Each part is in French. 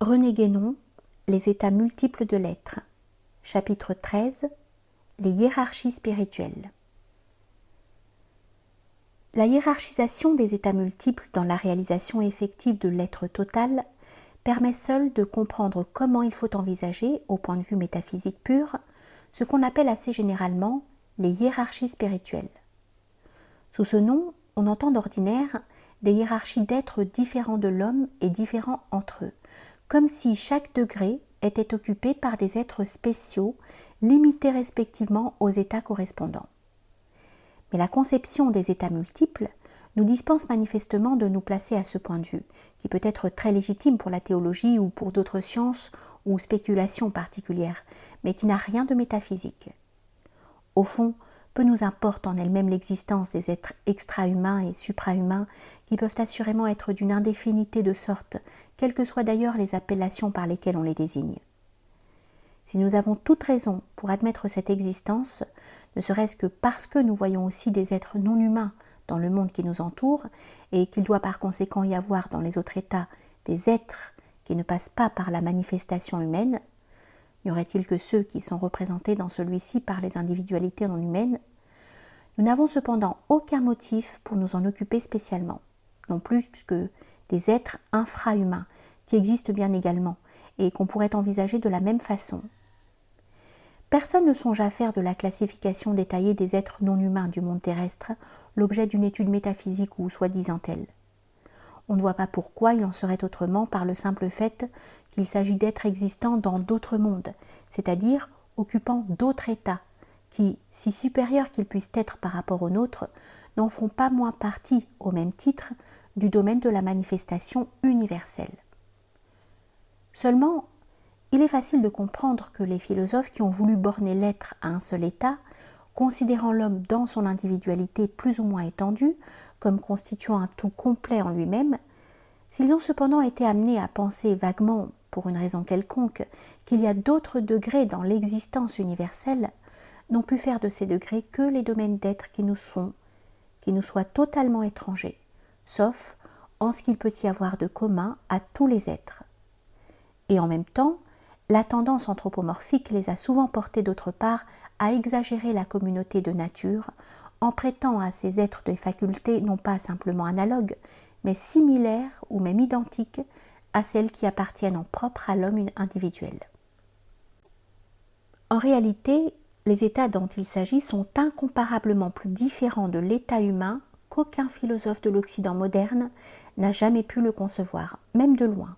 René Guénon, Les états multiples de l'être. Chapitre 13. Les hiérarchies spirituelles. La hiérarchisation des états multiples dans la réalisation effective de l'être total permet seule de comprendre comment il faut envisager, au point de vue métaphysique pur, ce qu'on appelle assez généralement les hiérarchies spirituelles. Sous ce nom, on entend d'ordinaire des hiérarchies d'êtres différents de l'homme et différents entre eux, comme si chaque degré était occupé par des êtres spéciaux, limités respectivement aux états correspondants. Mais la conception des états multiples nous dispense manifestement de nous placer à ce point de vue, qui peut être très légitime pour la théologie ou pour d'autres sciences ou spéculations particulières, mais qui n'a rien de métaphysique. Au fond, peu nous importe en elle-même l'existence des êtres extra-humains et supra-humains qui peuvent assurément être d'une indéfinité de sorte, quelles que soient d'ailleurs les appellations par lesquelles on les désigne. Si nous avons toute raison pour admettre cette existence, ne serait-ce que parce que nous voyons aussi des êtres non humains dans le monde qui nous entoure, et qu'il doit par conséquent y avoir dans les autres états des êtres qui ne passent pas par la manifestation humaine, n'y aurait-il que ceux qui sont représentés dans celui-ci par les individualités non humaines? Nous n'avons cependant aucun motif pour nous en occuper spécialement, non plus que des êtres infra-humains, qui existent bien également, et qu'on pourrait envisager de la même façon. Personne ne songe à faire de la classification détaillée des êtres non humains du monde terrestre l'objet d'une étude métaphysique ou soi-disant telle. On ne voit pas pourquoi il en serait autrement par le simple fait qu'il s'agit d'êtres existants dans d'autres mondes, c'est-à-dire occupant d'autres états, qui, si supérieurs qu'ils puissent être par rapport aux nôtres, n'en font pas moins partie, au même titre, du domaine de la manifestation universelle. Seulement, il est facile de comprendre que les philosophes qui ont voulu borner l'être à un seul état, considérant l'homme dans son individualité plus ou moins étendue, comme constituant un tout complet en lui-même, s'ils ont cependant été amenés à penser vaguement, pour une raison quelconque, qu'il y a d'autres degrés dans l'existence universelle, n'ont pu faire de ces degrés que les domaines d'être qui nous soient totalement étrangers, sauf en ce qu'il peut y avoir de commun à tous les êtres. Et en même temps, la tendance anthropomorphique les a souvent portés d'autre part à exagérer la communauté de nature en prêtant à ces êtres des facultés non pas simplement analogues, mais similaires ou même identiques à celles qui appartiennent en propre à l'homme individuel. En réalité, les états dont il s'agit sont incomparablement plus différents de l'état humain qu'aucun philosophe de l'Occident moderne n'a jamais pu le concevoir, même de loin.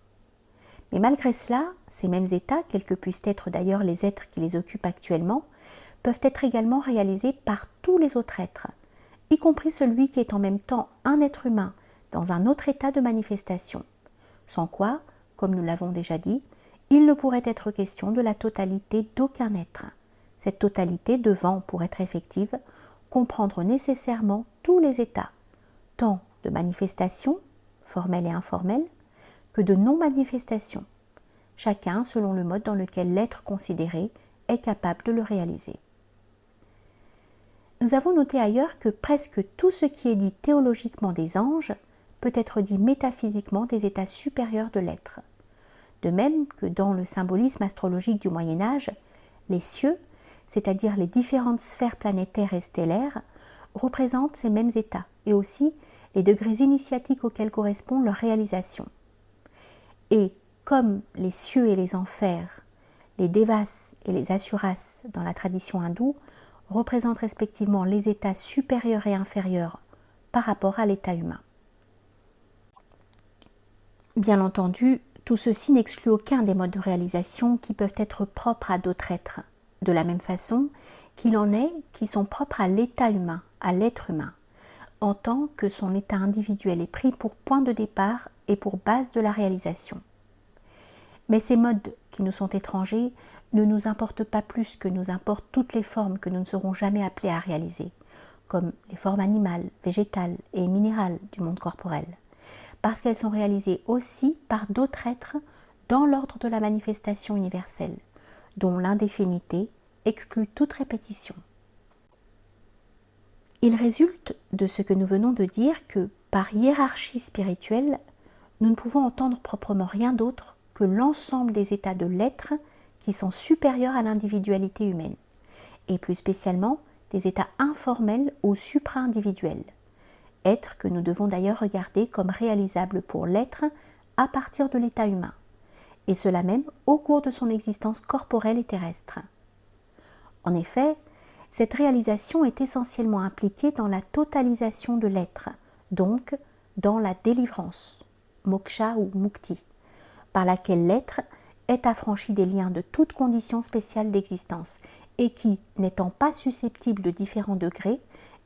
Mais malgré cela, ces mêmes états, quels que puissent être d'ailleurs les êtres qui les occupent actuellement, peuvent être également réalisés par tous les autres êtres, y compris celui qui est en même temps un être humain dans un autre état de manifestation, sans quoi, comme nous l'avons déjà dit, il ne pourrait être question de la totalité d'aucun être, cette totalité devant, pour être effective, comprendre nécessairement tous les états, tant de manifestation, formelle et informelle, que de non-manifestation, chacun selon le mode dans lequel l'être considéré est capable de le réaliser. Nous avons noté ailleurs que presque tout ce qui est dit théologiquement des anges peut être dit métaphysiquement des états supérieurs de l'être. De même que dans le symbolisme astrologique du Moyen-Âge, les cieux, c'est-à-dire les différentes sphères planétaires et stellaires, représentent ces mêmes états et aussi les degrés initiatiques auxquels correspond leur réalisation. Et comme les cieux et les enfers, les devas et les asuras dans la tradition hindoue représentent respectivement les états supérieurs et inférieurs par rapport à l'état humain. Bien entendu, tout ceci n'exclut aucun des modes de réalisation qui peuvent être propres à d'autres êtres, de la même façon qu'il en est qui sont propres à l'état humain, à l'être humain, en tant que son état individuel est pris pour point de départ et pour base de la réalisation. Mais ces modes qui nous sont étrangers ne nous importent pas plus que nous importent toutes les formes que nous ne serons jamais appelés à réaliser, comme les formes animales, végétales et minérales du monde corporel, parce qu'elles sont réalisées aussi par d'autres êtres dans l'ordre de la manifestation universelle, dont l'indéfinité exclut toute répétition. Il résulte de ce que nous venons de dire que, par hiérarchie spirituelle, nous ne pouvons entendre proprement rien d'autre que l'ensemble des états de l'être qui sont supérieurs à l'individualité humaine, et plus spécialement des états informels ou supra-individuels, êtres que nous devons d'ailleurs regarder comme réalisables pour l'être à partir de l'état humain, et cela même au cours de son existence corporelle et terrestre. En effet, cette réalisation est essentiellement impliquée dans la totalisation de l'être, donc dans la délivrance, moksha ou mukti, par laquelle l'être est affranchi des liens de toute condition spéciale d'existence et qui, n'étant pas susceptible de différents degrés,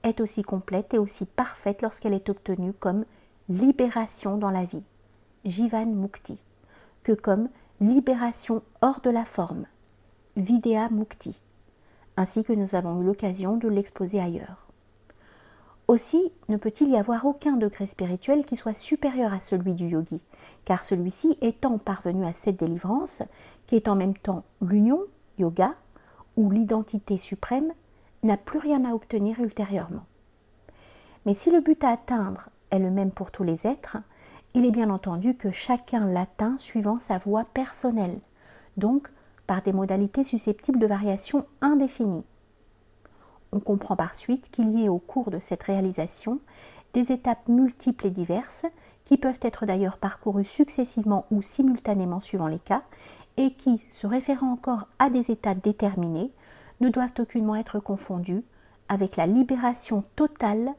est aussi complète et aussi parfaite lorsqu'elle est obtenue comme libération dans la vie, jivan mukti, que comme libération hors de la forme, vidya mukti, ainsi que nous avons eu l'occasion de l'exposer ailleurs. Aussi, ne peut-il y avoir aucun degré spirituel qui soit supérieur à celui du yogi, car celui-ci étant parvenu à cette délivrance, qui est en même temps l'union, yoga, ou l'identité suprême, n'a plus rien à obtenir ultérieurement. Mais si le but à atteindre est le même pour tous les êtres, il est bien entendu que chacun l'atteint suivant sa voie personnelle, donc par des modalités susceptibles de variations indéfinies. On comprend par suite qu'il y ait au cours de cette réalisation des étapes multiples et diverses qui peuvent être d'ailleurs parcourues successivement ou simultanément suivant les cas et qui, se référant encore à des états déterminés, ne doivent aucunement être confondus avec la libération totale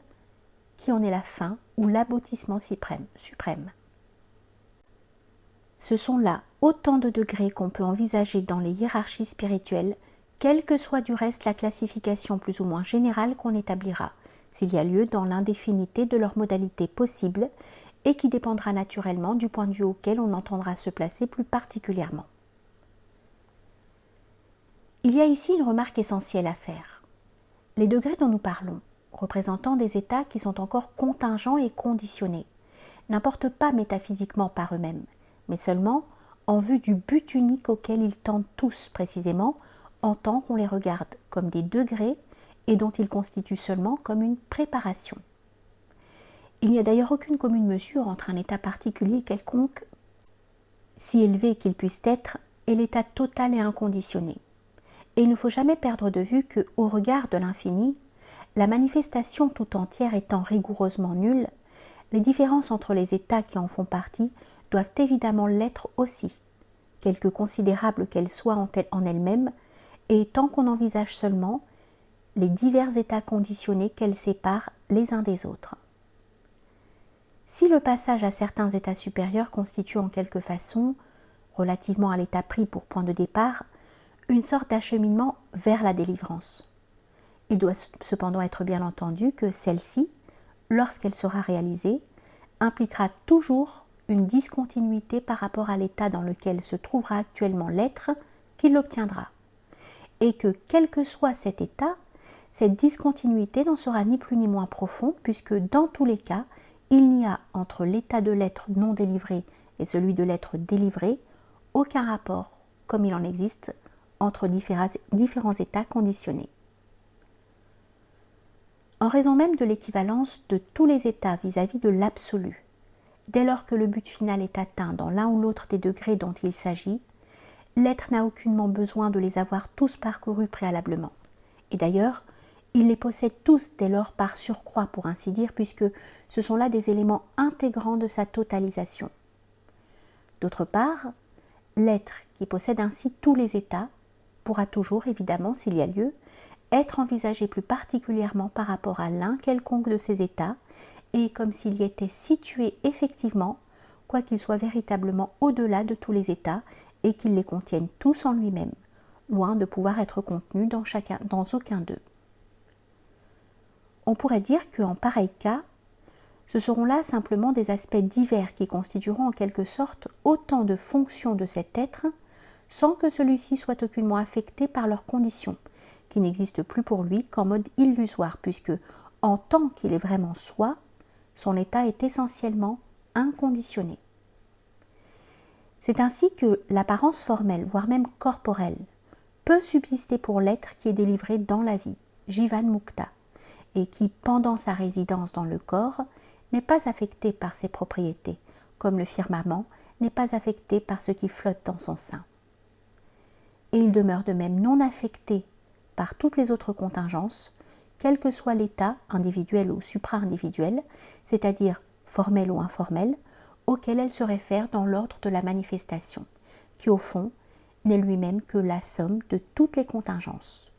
qui en est la fin ou l'aboutissement suprême. Ce sont là autant de degrés qu'on peut envisager dans les hiérarchies spirituelles, quelle que soit du reste la classification plus ou moins générale qu'on établira, s'il y a lieu dans l'indéfinité de leurs modalités possibles et qui dépendra naturellement du point de vue auquel on entendra se placer plus particulièrement. Il y a ici une remarque essentielle à faire. Les degrés dont nous parlons, représentant des états qui sont encore contingents et conditionnés, n'importent pas métaphysiquement par eux-mêmes, mais seulement en vue du but unique auquel ils tendent tous précisément, en tant qu'on les regarde comme des degrés et dont ils constituent seulement comme une préparation. Il n'y a d'ailleurs aucune commune mesure entre un état particulier quelconque, si élevé qu'il puisse être, et l'état total et inconditionné. Et il ne faut jamais perdre de vue que, au regard de l'infini, la manifestation tout entière étant rigoureusement nulle, les différences entre les états qui en font partie doivent évidemment l'être aussi, quelque considérables qu'elles soient en elles-mêmes, et tant qu'on envisage seulement les divers états conditionnés qu'elles séparent les uns des autres. Si le passage à certains états supérieurs constitue en quelque façon, relativement à l'état pris pour point de départ, une sorte d'acheminement vers la délivrance, il doit cependant être bien entendu que celle-ci, lorsqu'elle sera réalisée, impliquera toujours une discontinuité par rapport à l'état dans lequel se trouvera actuellement l'être qui l'obtiendra, et que quel que soit cet état, cette discontinuité n'en sera ni plus ni moins profonde, puisque dans tous les cas, il n'y a entre l'état de l'être non délivré et celui de l'être délivré aucun rapport, comme il en existe, entre différents états conditionnés. En raison même de l'équivalence de tous les états vis-à-vis de l'absolu, dès lors que le but final est atteint dans l'un ou l'autre des degrés dont il s'agit, l'être n'a aucunement besoin de les avoir tous parcourus préalablement. Et d'ailleurs, il les possède tous dès lors par surcroît, pour ainsi dire, puisque ce sont là des éléments intégrants de sa totalisation. D'autre part, l'être qui possède ainsi tous les états pourra toujours, évidemment, s'il y a lieu, être envisagé plus particulièrement par rapport à l'un quelconque de ces états, et comme s'il y était situé effectivement, quoiqu'il soit véritablement au-delà de tous les états, et qu'il les contienne tous en lui-même, loin de pouvoir être contenu dans aucun d'eux. On pourrait dire qu'en pareil cas, ce seront là simplement des aspects divers qui constitueront en quelque sorte autant de fonctions de cet être, sans que celui-ci soit aucunement affecté par leurs conditions, qui n'existent plus pour lui qu'en mode illusoire, puisque, en tant qu'il est vraiment soi, son état est essentiellement inconditionné. C'est ainsi que l'apparence formelle, voire même corporelle, peut subsister pour l'être qui est délivré dans la vie, Jivan Mukta, et qui, pendant sa résidence dans le corps, n'est pas affecté par ses propriétés, comme le firmament, n'est pas affecté par ce qui flotte dans son sein. Et il demeure de même non affecté par toutes les autres contingences, quel que soit l'état individuel ou supra-individuel, c'est-à-dire formel ou informel, auquel elle se réfère dans l'ordre de la manifestation, qui au fond n'est lui-même que la somme de toutes les contingences.